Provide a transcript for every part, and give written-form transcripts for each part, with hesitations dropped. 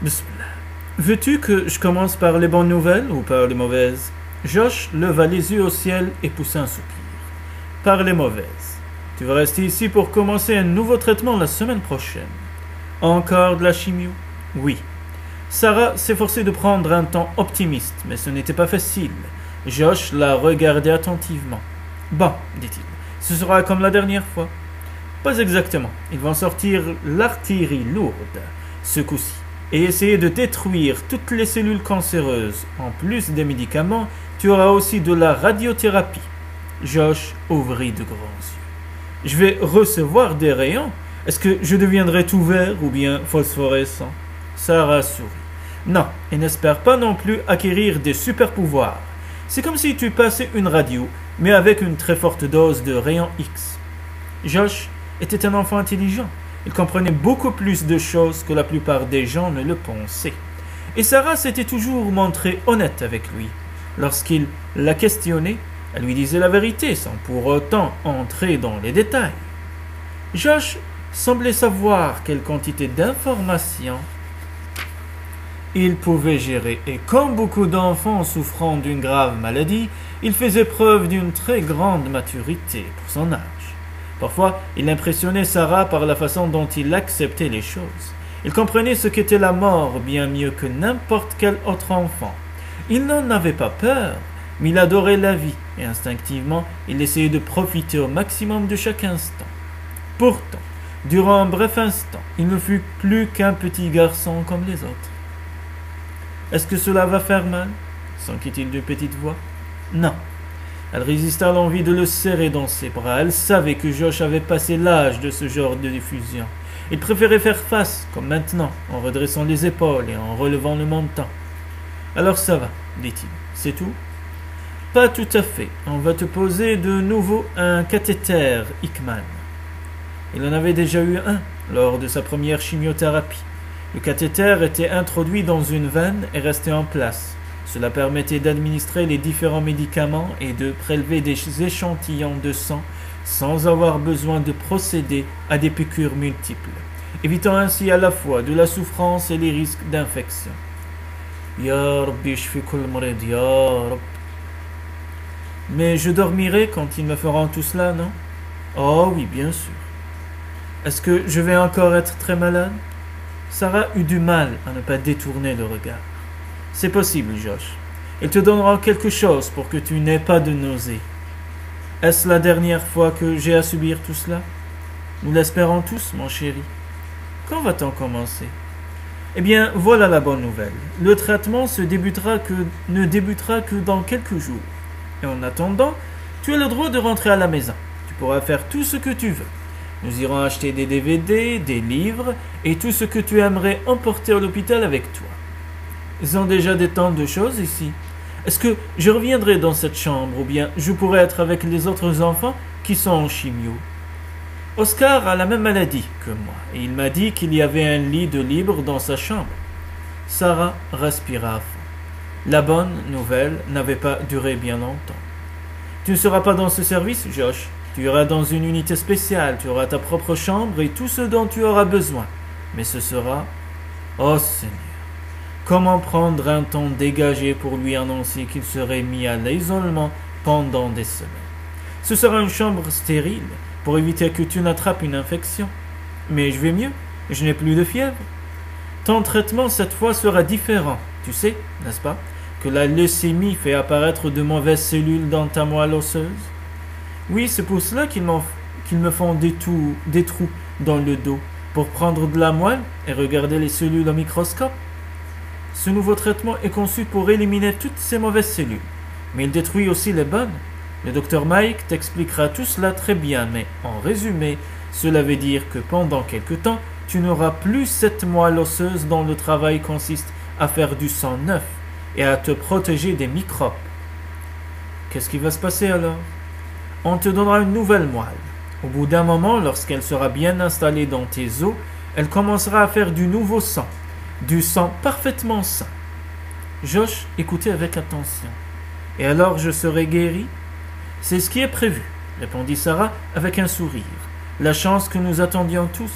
Bismillah. Veux-tu que je commence par les bonnes nouvelles ou par les mauvaises? Josh leva les yeux au ciel et poussa un soupir. Par les mauvaises. Tu vas rester ici pour commencer un nouveau traitement la semaine prochaine. Encore de la chimio? Oui. Sarah s'efforçait de prendre un ton optimiste, mais ce n'était pas facile. Josh la regardait attentivement. Bon, dit-il, ce sera comme la dernière fois. Pas exactement. Ils vont sortir l'artillerie lourde, ce coup-ci, et essayer de détruire toutes les cellules cancéreuses. En plus des médicaments, tu auras aussi de la radiothérapie. Josh ouvrit de grands yeux. Je vais recevoir des rayons? Est-ce que je deviendrai tout vert ou bien phosphorescent? Sarah sourit. Non, et n'espère pas non plus acquérir des super-pouvoirs. C'est comme si tu passais une radio, mais avec une très forte dose de rayons X. Josh était un enfant intelligent. Il comprenait beaucoup plus de choses que la plupart des gens ne le pensaient. Et Sarah s'était toujours montrée honnête avec lui. Lorsqu'il la questionnait, elle lui disait la vérité sans pour autant entrer dans les détails. Josh semblait savoir quelle quantité d'informations il pouvait gérer, et comme beaucoup d'enfants souffrant d'une grave maladie, il faisait preuve d'une très grande maturité pour son âge. Parfois, il impressionnait Sarah par la façon dont il acceptait les choses. Il comprenait ce qu'était la mort bien mieux que n'importe quel autre enfant. Il n'en avait pas peur, mais il adorait la vie, et instinctivement, il essayait de profiter au maximum de chaque instant. Pourtant, durant un bref instant, il ne fut plus qu'un petit garçon comme les autres. « Est-ce que cela va faire mal » s'enquit-il d'une petite voix. « Non. » Elle résista à l'envie de le serrer dans ses bras. Elle savait que Josh avait passé l'âge de ce genre de diffusion. Il préférait faire face, comme maintenant, en redressant les épaules et en relevant le menton. « Alors ça va, dit-il. C'est tout ?»« Pas tout à fait. On va te poser de nouveau un cathéter Hickman. » Il en avait déjà eu un lors de sa première chimiothérapie. Le cathéter était introduit dans une veine et restait en place. Cela permettait d'administrer les différents médicaments et de prélever des échantillons de sang sans avoir besoin de procéder à des piqûres multiples, évitant ainsi à la fois de la souffrance et les risques d'infection. Ya Rabbi, shfi kul marid, ya Rabb. Mais je dormirai quand ils me feront tout cela, non? Oh oui, bien sûr. Est-ce que je vais encore être très malade? Sarah eut du mal à ne pas détourner le regard. C'est possible, Josh. Il te donnera quelque chose pour que tu n'aies pas de nausées. Est-ce la dernière fois que j'ai à subir tout cela? Nous l'espérons tous, mon chéri. Quand va-t-on commencer? Eh bien, voilà la bonne nouvelle. Le traitement ne débutera que dans quelques jours. Et en attendant, tu as le droit de rentrer à la maison. Tu pourras faire tout ce que tu veux. Nous irons acheter des DVD, des livres et tout ce que tu aimerais emporter à l'hôpital avec toi. Ils ont déjà des tonnes de choses ici. Est-ce que je reviendrai dans cette chambre ou bien je pourrai être avec les autres enfants qui sont en chimio? Oscar a la même maladie que moi et il m'a dit qu'il y avait un lit de libre dans sa chambre. Sarah respira à fond. La bonne nouvelle n'avait pas duré bien longtemps. Tu ne seras pas dans ce service, Josh. Tu iras dans une unité spéciale, tu auras ta propre chambre et tout ce dont tu auras besoin. Mais ce sera... Oh Seigneur! Comment prendre un temps dégagé pour lui annoncer qu'il serait mis à l'isolement pendant des semaines? Ce sera une chambre stérile pour éviter que tu n'attrapes une infection. Mais je vais mieux, je n'ai plus de fièvre. Ton traitement cette fois sera différent. Tu sais, n'est-ce pas, que la leucémie fait apparaître de mauvaises cellules dans ta moelle osseuse? Oui, c'est pour cela qu'ils me font des trous dans le dos, pour prendre de la moelle et regarder les cellules au microscope. Ce nouveau traitement est conçu pour éliminer toutes ces mauvaises cellules, mais il détruit aussi les bonnes. Le docteur Mike t'expliquera tout cela très bien, mais en résumé, cela veut dire que pendant quelque temps, tu n'auras plus cette moelle osseuse dont le travail consiste à faire du sang neuf et à te protéger des microbes. Qu'est-ce qui va se passer alors? On te donnera une nouvelle moelle. Au bout d'un moment, lorsqu'elle sera bien installée dans tes os, elle commencera à faire du nouveau sang, du sang parfaitement sain. Josh écoutait avec attention. Et alors je serai guéri? C'est ce qui est prévu, répondit Sarah avec un sourire. La chance que nous attendions tous.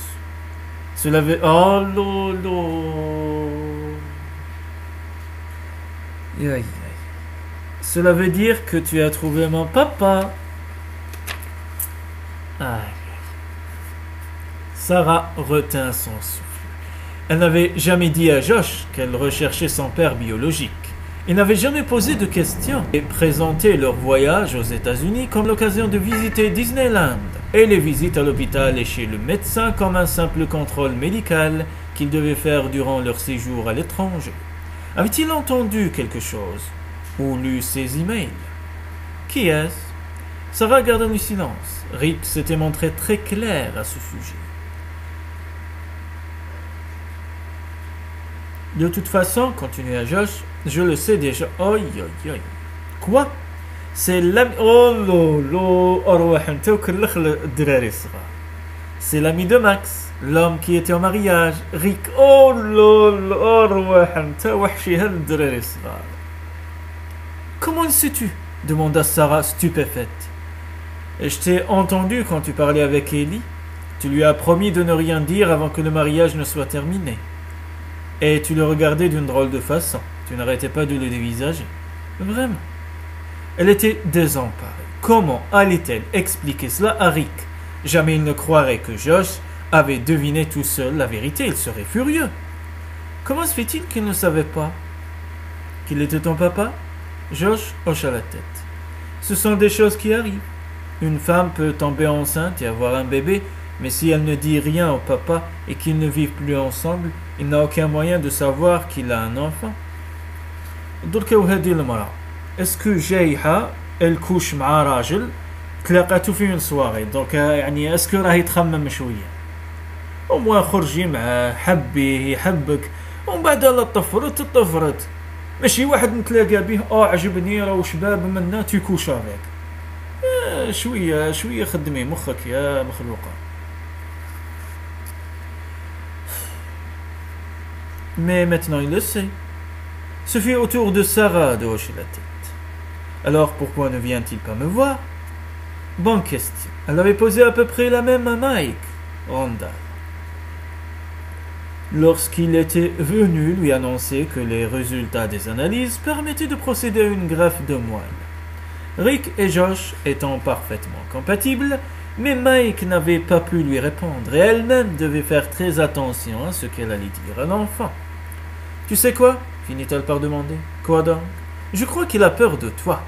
Cela veut... Oh lolo. Aïe, aïe. Cela veut dire que tu as trouvé mon papa. Aïe. Sarah retint son souffle. Elle n'avait jamais dit à Josh qu'elle recherchait son père biologique. Il n'avait jamais posé de questions et présenté leur voyage aux États-Unis comme l'occasion de visiter Disneyland et les visites à l'hôpital et chez le médecin comme un simple contrôle médical qu'ils devaient faire durant leur séjour à l'étranger. Avait-il entendu quelque chose ou lu ses emails? Qui est-ce? Sarah garda le silence. Rick s'était montré très clair à ce sujet. De toute façon, continua Josh, je le sais déjà. Aïe, aïe, aïe. Quoi? C'est l'ami... Oh lolo, c'est l'ami de Max, l'homme qui était en mariage. Rick, oh lolo, comment le sais-tu? Demanda Sarah stupéfaite. Je t'ai entendu quand tu parlais avec Ellie. Tu lui as promis de ne rien dire avant que le mariage ne soit terminé. Et tu le regardais d'une drôle de façon. Tu n'arrêtais pas de le dévisager. Vraiment. Elle était désemparée. Comment allait-elle expliquer cela à Rick? Jamais il ne croirait que Josh avait deviné tout seul la vérité. Il serait furieux. Comment se fait-il qu'il ne savait pas qu'il était ton papa? Josh hocha la tête. Ce sont des choses qui arrivent. Une femme peut tomber enceinte et avoir un bébé, mais si elle ne dit rien au papa et qu'ils ne vivent plus ensemble, il n'a aucun moyen de savoir qu'il a un enfant. Est-ce que جايحة elle couche مع راجل تلاقاتو في une soirée donc يعني est-ce que راه يتخمم شوية au moins خرجي معاه حبيه يحبك ومن بعد لا تطفرت ماشي واحد نتلاقى به عجبني راهو شباب منا تيكوش افيك شوية خدمي مخك يا مخلوقة. Mais maintenant il le sait. Ce fut au tour de Sarah de hocher la tête. Alors pourquoi ne vient-il pas me voir? Bonne question. Elle avait posé à peu près la même à Mike Randall lorsqu'il était venu lui annoncer que les résultats des analyses permettaient de procéder à une greffe de moelle. Rick et Josh étant parfaitement compatibles, mais Mike n'avait pas pu lui répondre et elle-même devait faire très attention à ce qu'elle allait dire à l'enfant. Tu sais quoi? Finit-elle par demander. Quoi donc? Je crois qu'il a peur de toi.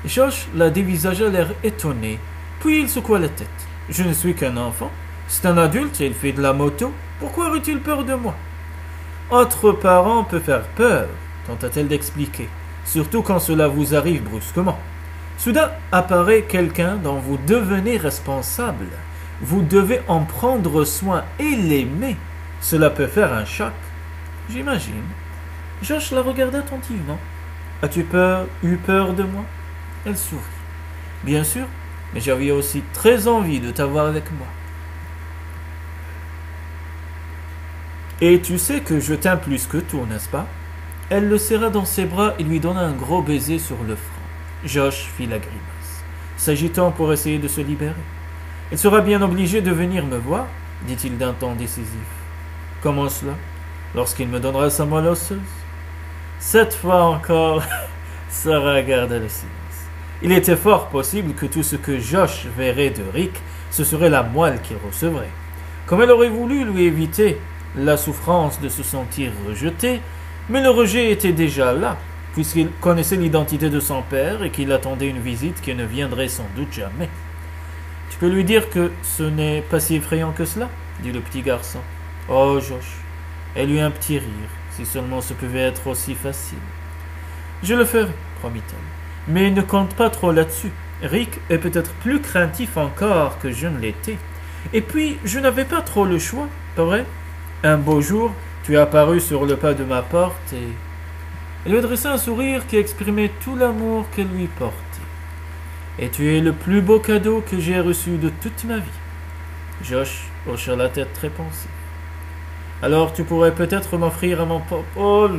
Josh la dévisagea l'air étonné, puis il secoua la tête. Je ne suis qu'un enfant. C'est un adulte et il fait de la moto. Pourquoi aurait-il peur de moi? Entre parents peut faire peur, tenta-t-elle d'expliquer, surtout quand cela vous arrive brusquement. Soudain apparaît quelqu'un dont vous devenez responsable. Vous devez en prendre soin et l'aimer. Cela peut faire un choc. J'imagine. Josh la regarda attentivement. As-tu eu peur de moi? Elle sourit. Bien sûr, mais j'avais aussi très envie de t'avoir avec moi. Et tu sais que je t'aime plus que tout, n'est-ce pas? Elle le serra dans ses bras et lui donna un gros baiser sur le front. Josh fit la grimace, s'agitant pour essayer de se libérer. Il sera bien obligé de venir me voir, dit-il d'un ton décisif. Comment cela? Lorsqu'il me donnera sa moelle osseuse? Cette fois encore, Sarah garda le silence. Il était fort possible que tout ce que Josh verrait de Rick, ce serait la moelle qu'il recevrait. Comme elle aurait voulu lui éviter la souffrance de se sentir rejeté, mais le rejet était déjà là, puisqu'il connaissait l'identité de son père et qu'il attendait une visite qui ne viendrait sans doute jamais. Tu peux lui dire que ce n'est pas si effrayant que cela, dit le petit garçon. Oh, Josh. Elle eut un petit rire, si seulement ce pouvait être aussi facile. Je le ferai, promit-elle, mais ne compte pas trop là-dessus. Rick est peut-être plus craintif encore que je ne l'étais. Et puis, je n'avais pas trop le choix, pas vrai? Un beau jour, tu es apparu sur le pas de ma porte et... Elle lui adressa un sourire qui exprimait tout l'amour qu'elle lui portait. Et tu es le plus beau cadeau que j'ai reçu de toute ma vie. Josh hocha la tête très pensif. Alors tu pourrais peut-être m'offrir à mon papa. Oh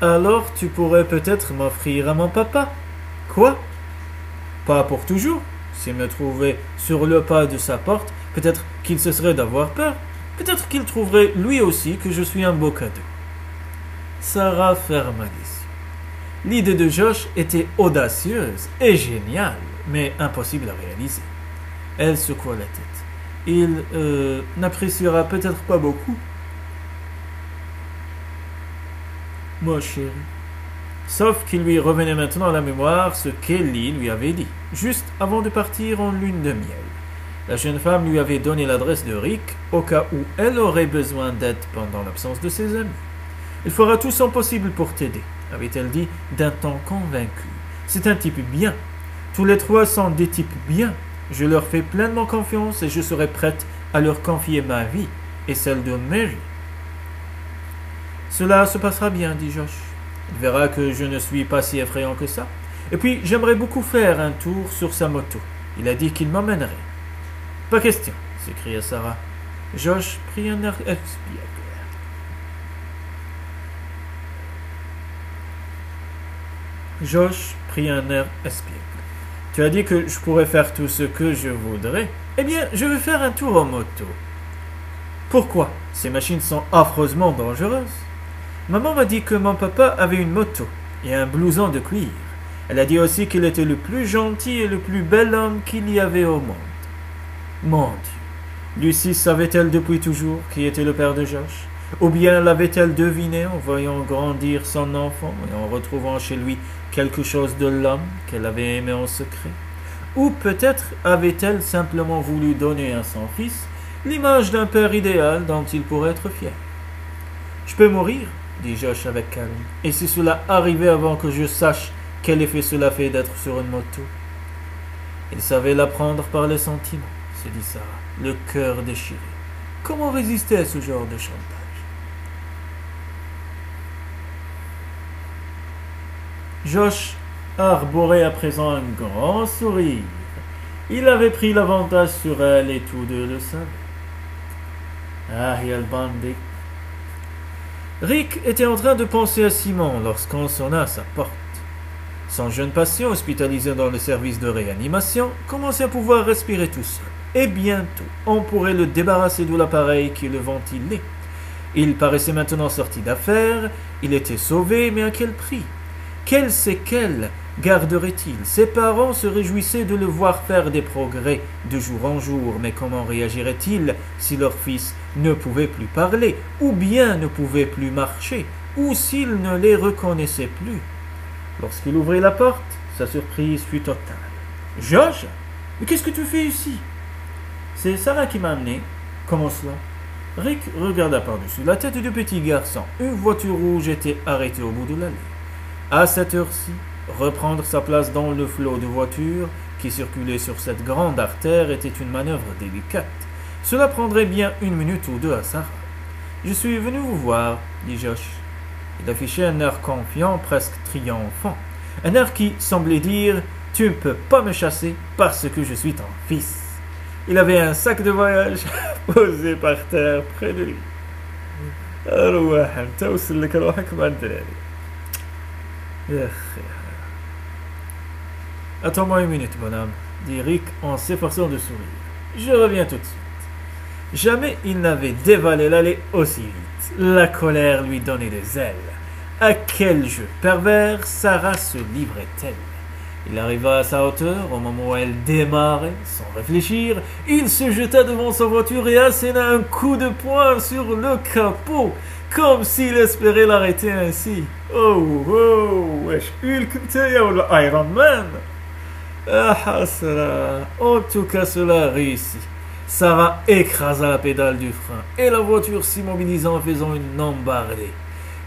Alors tu pourrais peut-être m'offrir à mon papa. Quoi? Pas pour toujours. S'il me trouvait sur le pas de sa porte, peut-être qu'il cesserait d'avoir peur. Peut-être qu'il trouverait lui aussi que je suis un beau cadeau. Sarah ferma les yeux. L'idée de Josh était audacieuse et géniale, mais impossible à réaliser. Elle secoua la tête. Il n'appréciera peut-être pas beaucoup. Ma chérie. Sauf qu'il lui revenait maintenant à la mémoire ce qu'Ellie lui avait dit, juste avant de partir en lune de miel. La jeune femme lui avait donné l'adresse de Rick au cas où elle aurait besoin d'aide pendant l'absence de ses amis. « Il fera tout son possible pour t'aider », avait-elle dit d'un ton convaincu. « C'est un type bien. Tous les trois sont des types bien. Je leur fais pleinement confiance et je serai prête à leur confier ma vie et celle de Mary. »« Cela se passera bien, dit Josh. Il verra que je ne suis pas si effrayant que ça. Et puis, j'aimerais beaucoup faire un tour sur sa moto. Il a dit qu'il m'emmènerait. »« Pas question, s'écria Sarah. Josh prit un air espiègle. Tu as dit que je pourrais faire tout ce que je voudrais. Eh bien, je vais faire un tour en moto. Pourquoi? Ces machines sont affreusement dangereuses. Maman m'a dit que mon papa avait une moto et un blouson de cuir. Elle a dit aussi qu'il était le plus gentil et le plus bel homme qu'il y avait au monde. Mon Dieu, Lucie savait-elle depuis toujours qui était le père de Josh? Ou bien l'avait-elle deviné en voyant grandir son enfant et en retrouvant chez lui quelque chose de l'homme qu'elle avait aimé en secret? Ou peut-être avait-elle simplement voulu donner à son fils l'image d'un père idéal dont il pourrait être fier? « Je peux mourir, dit Josh avec calme, et si cela arrivait avant que je sache quel effet cela fait d'être sur une moto? Il savait l'apprendre par les sentiments, se dit Sarah, le cœur déchiré. Comment résister à ce genre de chantage? Josh arborait à présent un grand sourire. Il avait pris l'avantage sur elle et tous deux le savaient. Ah, il bandit. Rick était en train de penser à Simon lorsqu'on sonna à sa porte. Son jeune patient, hospitalisé dans le service de réanimation, commençait à pouvoir respirer tout seul. Et bientôt, on pourrait le débarrasser de l'appareil qui le ventilait. Il paraissait maintenant sorti d'affaires, il était sauvé, mais à quel prix? Quelles séquelles garderait-il? Ses parents se réjouissaient de le voir faire des progrès de jour en jour, mais comment réagirait-il si leur fils ne pouvait plus parler, ou bien ne pouvait plus marcher, ou s'il ne les reconnaissait plus? Lorsqu'il ouvrit la porte, sa surprise fut totale. « Josh, mais qu'est-ce que tu fais ici ?»« C'est Sarah qui m'a amené. »« Comment cela ?» Rick regarda par-dessus la tête du petit garçon. Une voiture rouge était arrêtée au bout de l'allée. À cette heure-ci, reprendre sa place dans le flot de voitures qui circulait sur cette grande artère était une manœuvre délicate. Cela prendrait bien 1 minute ou 2 à Sarah. « Je suis venu vous voir, » dit Josh. Il affichait un air confiant, presque triomphant. Un air qui semblait dire « Tu ne peux pas me chasser parce que je suis ton fils. » Il avait un sac de voyage posé par terre près de lui. « Attends-moi 1 minute, bonhomme, » dit Rick en s'efforçant de sourire. « Je reviens tout de suite. » Jamais il n'avait dévalé l'allée aussi vite. La colère lui donnait des ailes. À quel jeu pervers Sarah se livrait-elle? Il arriva à sa hauteur au moment où elle démarrait, sans réfléchir. Il se jeta devant sa voiture et asséna un coup de poing sur le capot, comme s'il espérait l'arrêter ainsi. Oh, oh, wesh, Iron Man! Ah, cela. En tout cas, cela réussit. Sarah écrasa la pédale du frein et la voiture s'immobilisa en faisant une embardée.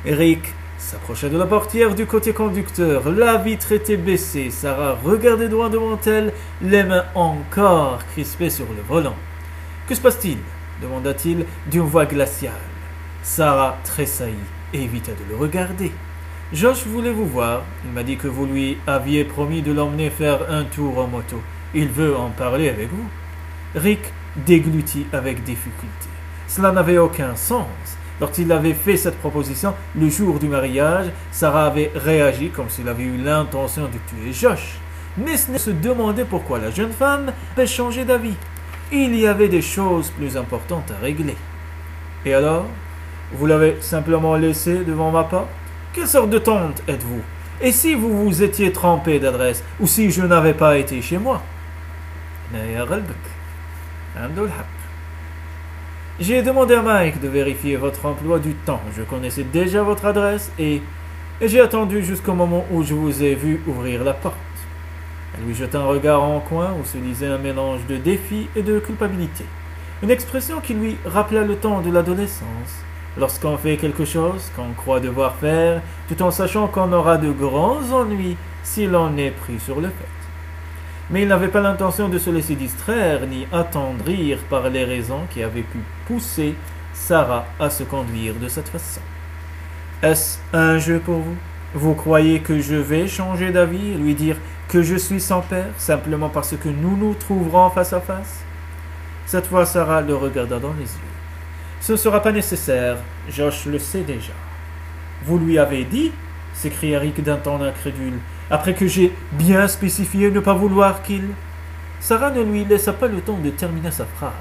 Rick s'approcha de la portière du côté conducteur. La vitre était baissée. Sarah regardait droit devant elle, les mains encore crispées sur le volant. « Que se passe-t-il » demanda-t-il d'une voix glaciale. Sarah tressaillit et évita de le regarder. « Josh voulait vous voir. Il m'a dit que vous lui aviez promis de l'emmener faire un tour en moto. Il veut en parler avec vous. » Rick déglutit avec difficulté. Cela n'avait aucun sens. Lorsqu'il avait fait cette proposition le jour du mariage, Sarah avait réagi comme s'il avait eu l'intention de tuer Josh. Mais ce se demandait pourquoi la jeune femme avait changé d'avis. Il y avait des choses plus importantes à régler. Et alors? Vous l'avez simplement laissé devant ma porte? Quelle sorte de tante êtes-vous? Et si vous vous étiez trompé d'adresse, ou si je n'avais pas été chez moi? J'ai demandé à Mike de vérifier votre emploi du temps. Je connaissais déjà votre adresse et j'ai attendu jusqu'au moment où je vous ai vu ouvrir la porte. Elle lui jeta un regard en coin où se lisait un mélange de défi et de culpabilité. Une expression qui lui rappela le temps de l'adolescence, lorsqu'on fait quelque chose qu'on croit devoir faire, tout en sachant qu'on aura de grands ennuis si l'on est pris sur le fait. Mais il n'avait pas l'intention de se laisser distraire ni attendrir par les raisons qui avaient pu pousser Sarah à se conduire de cette façon. Est-ce un jeu pour vous? Vous croyez que je vais changer d'avis et lui dire que je suis son père simplement parce que nous nous trouverons face à face? Cette fois, Sarah le regarda dans les yeux. Ce ne sera pas nécessaire, Josh le sait déjà. Vous lui avez dit? S'écria Rick d'un ton incrédule, après que j'ai bien spécifié ne pas vouloir qu'il... Sarah ne lui laissa pas le temps de terminer sa phrase.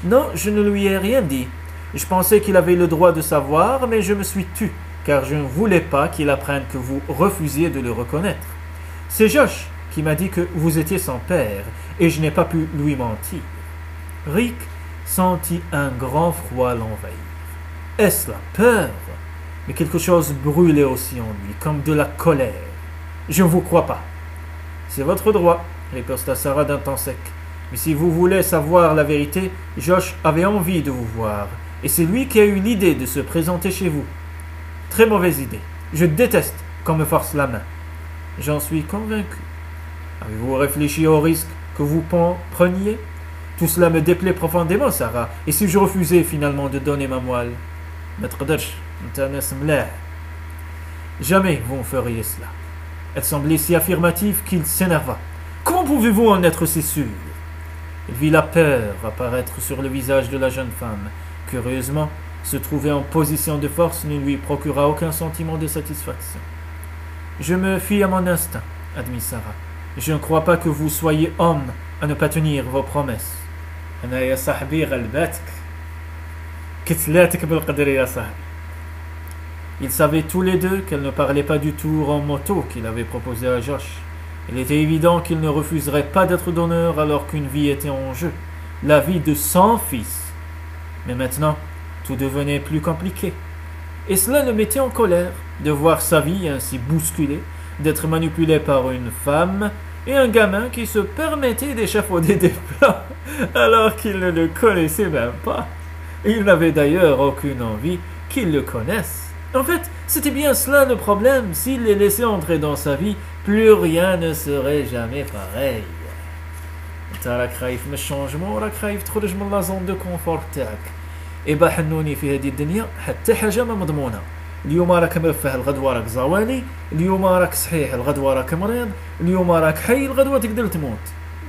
Non, je ne lui ai rien dit. Je pensais qu'il avait le droit de savoir, mais je me suis tue, car je ne voulais pas qu'il apprenne que vous refusiez de le reconnaître. C'est Josh qui m'a dit que vous étiez son père, et je n'ai pas pu lui mentir. Rick sentit un grand froid l'envahir. Est-ce la peur? Mais quelque chose brûlait aussi en lui, comme de la colère. Je ne vous crois pas. C'est votre droit, riposta Sarah d'un ton sec. Mais si vous voulez savoir la vérité, Josh avait envie de vous voir, et c'est lui qui a eu l'idée de se présenter chez vous. Très mauvaise idée. Je déteste qu'on me force la main. J'en suis convaincu. Avez-vous réfléchi au risque que vous preniez? Tout cela me déplaît profondément, Sarah. Et si je refusais finalement de donner ma moelle? Jamais vous ne feriez cela. Elle semblait si affirmative qu'il s'énerva. Comment pouvez-vous en être si sûr? Il vit la peur apparaître sur le visage de la jeune femme. Curieusement, se trouver en position de force ne lui procura aucun sentiment de satisfaction. Je me fie à mon instinct, admit Sarah. Je ne crois pas que vous soyez homme à ne pas tenir vos promesses. Ils savaient tous les deux qu'elle ne parlait pas du tour en moto qu'il avait proposé à Josh. Il était évident qu'il ne refuserait pas d'être donneur alors qu'une vie était en jeu, la vie de son fils. Mais maintenant, tout devenait plus compliqué. Et cela le mettait en colère de voir sa vie ainsi bousculée, d'être manipulé par une femme et un gamin qui se permettait d'échafauder des plans alors qu'il ne le connaissait même pas. Il n'avait d'ailleurs aucune envie qu'il le connaisse. En fait, c'était bien cela le problème. S'il les laissait entrer dans sa vie, plus rien ne serait jamais pareil. انت راك خايف من الشونجمون وراك خايف تخرج من لا زون دو كونفور تاعك. إبا حنوني في هذه الدنيا حتى حاجه ما مضمونه. اليوم راك مرفه الغدوه راك زواني، اليوم راك صحيح الغدوه راك مريض، اليوم راك حي الغدوه تقدر تموت.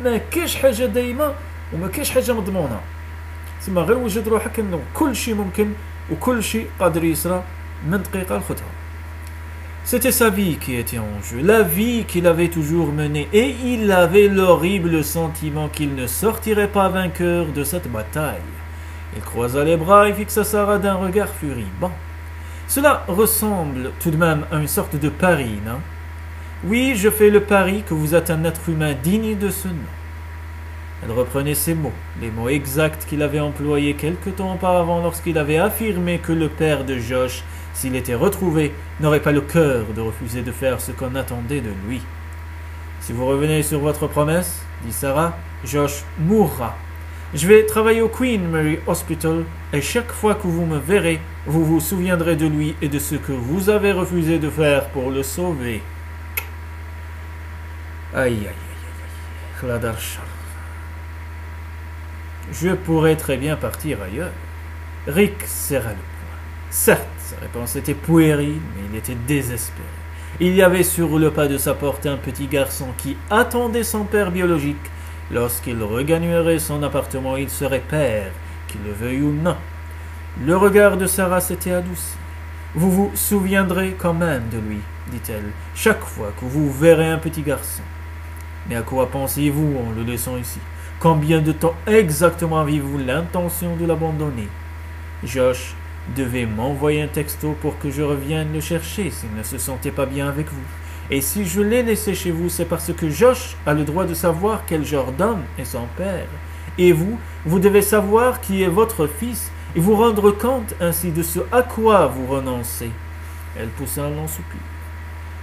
ما كاش حاجه دايمه وما كاش حاجه مضمونه. تسمى غير وجد روحك انه كل شيء ممكن وكل شيء قادر يصرى من دقيقه لخدها. C'était sa vie qui était en jeu, la vie qu'il avait toujours menée, et il avait l'horrible sentiment qu'il ne sortirait pas vainqueur de cette bataille. Il croisa les bras et fixa Sarah d'un regard furibond. Cela ressemble tout de même à une sorte de pari, non? Oui, je fais le pari que vous êtes un être humain digne de ce nom. Elle reprenait ces mots, les mots exacts qu'il avait employés quelque temps auparavant lorsqu'il avait affirmé que le père de Josh, s'il était retrouvé, n'aurait pas le cœur de refuser de faire ce qu'on attendait de lui. Si vous revenez sur votre promesse, dit Sarah, Josh mourra. Je vais travailler au Queen Mary Hospital et chaque fois que vous me verrez, vous vous souviendrez de lui et de ce que vous avez refusé de faire pour le sauver. Aïe, aïe, aïe, aïe, aïe. Je pourrais très bien partir ailleurs. Rick serra le poing. Certes, sa réponse était puérile, mais il était désespéré. Il y avait sur le pas de sa porte un petit garçon qui attendait son père biologique. Lorsqu'il regagnerait son appartement, il serait père, qu'il le veuille ou non. Le regard de Sarah s'était adouci. Vous vous souviendrez quand même de lui, dit-elle, chaque fois que vous verrez un petit garçon. Mais à quoi pensez-vous en le laissant ici? Combien de temps exactement avez-vous l'intention de l'abandonner? Josh devait m'envoyer un texto pour que je revienne le chercher s'il ne se sentait pas bien avec vous. Et si je l'ai laissé chez vous, c'est parce que Josh a le droit de savoir quel genre d'homme est son père. Et vous, vous devez savoir qui est votre fils et vous rendre compte ainsi de ce à quoi vous renoncez. Elle poussa un long soupir.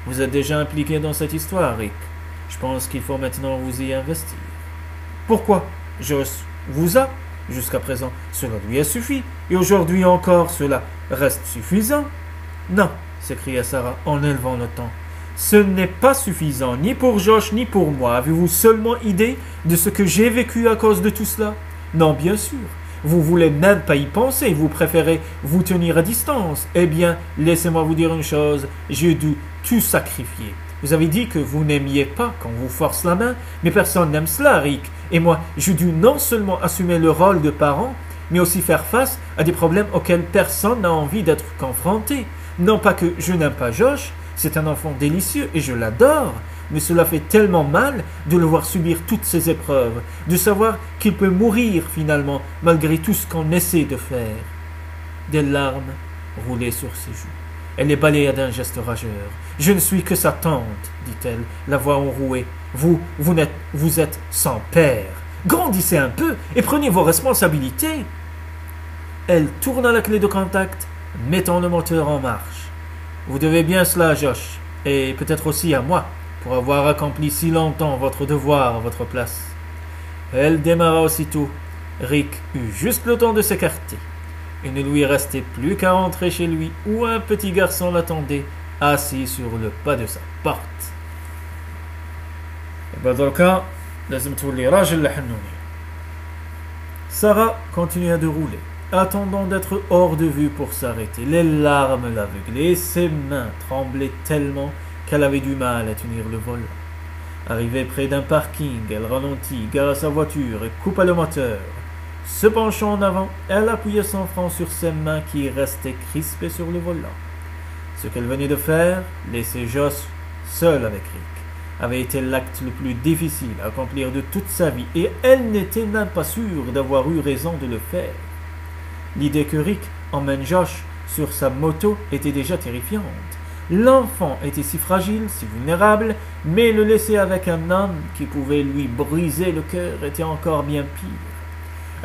Vous êtes déjà impliqué dans cette histoire, Rick. Je pense qu'il faut maintenant vous y investir. Pourquoi? Josh vous a, jusqu'à présent, cela lui a suffi. Et aujourd'hui encore, cela reste suffisant. Non, s'écria Sarah en élevant le ton. Ce n'est pas suffisant, ni pour Josh, ni pour moi. Avez-vous seulement idée de ce que j'ai vécu à cause de tout cela? Non, bien sûr. Vous voulez même pas y penser, vous préférez vous tenir à distance. Eh bien, laissez-moi vous dire une chose, j'ai dû tout sacrifier. Vous avez dit que vous n'aimiez pas quand on vous force la main, mais personne n'aime cela, Rick. Et moi, j'ai dû non seulement assumer le rôle de parent, mais aussi faire face à des problèmes auxquels personne n'a envie d'être confronté. Non pas que je n'aime pas Josh, c'est un enfant délicieux et je l'adore, mais cela fait tellement mal de le voir subir toutes ces épreuves, de savoir qu'il peut mourir finalement malgré tout ce qu'on essaie de faire. Des larmes roulaient sur ses joues. Elle les balaya d'un geste rageur. « Je ne suis que sa tante, dit-elle, la voix enrouée. Vous êtes son père. Grandissez un peu et prenez vos responsabilités. » Elle tourna la clé de contact, mettant le moteur en marche. « Vous devez bien cela à Josh, et peut-être aussi à moi, pour avoir accompli si longtemps votre devoir à votre place. » Elle démarra aussitôt. Rick eut juste le temps de s'écarter. Il ne lui restait plus qu'à rentrer chez lui où un petit garçon l'attendait, assis sur le pas de sa porte. Sarah continua de rouler, attendant d'être hors de vue pour s'arrêter. Les larmes l'aveuglaient et ses mains tremblaient tellement qu'elle avait du mal à tenir le volant. Arrivée près d'un parking, elle ralentit, gara sa voiture et coupa le moteur. Se penchant en avant, elle appuyait son front sur ses mains qui restaient crispées sur le volant. Ce qu'elle venait de faire, laisser Josh seul avec Rick, avait été l'acte le plus difficile à accomplir de toute sa vie, et elle n'était même pas sûre d'avoir eu raison de le faire. L'idée que Rick emmène Josh sur sa moto était déjà terrifiante. L'enfant était si fragile, si vulnérable, mais le laisser avec un homme qui pouvait lui briser le cœur était encore bien pire.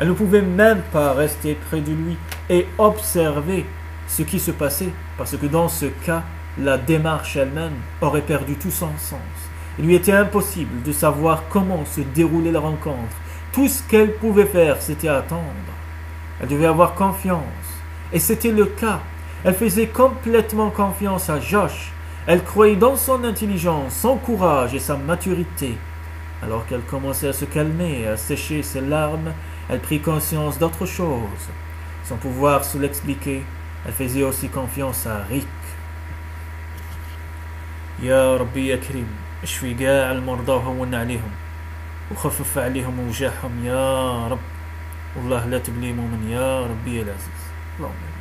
Elle ne pouvait même pas rester près de lui et observer ce qui se passait, parce que dans ce cas, la démarche elle-même aurait perdu tout son sens. Il lui était impossible de savoir comment se déroulait la rencontre. Tout ce qu'elle pouvait faire, c'était attendre. Elle devait avoir confiance. Et c'était le cas. Elle faisait complètement confiance à Josh. Elle croyait dans son intelligence, son courage et sa maturité. Alors qu'elle commençait à se calmer et à sécher ses larmes, elle prit conscience d'autre chose. Sans pouvoir se l'expliquer, elle faisait aussi confiance à Rick. يا ربي يا كريم اشفي كاع المرضى وهون عليهم وخفف عليهم وجاعهم يا رب والله لا تبلي مؤمن يا ربي يا العزيز اللهم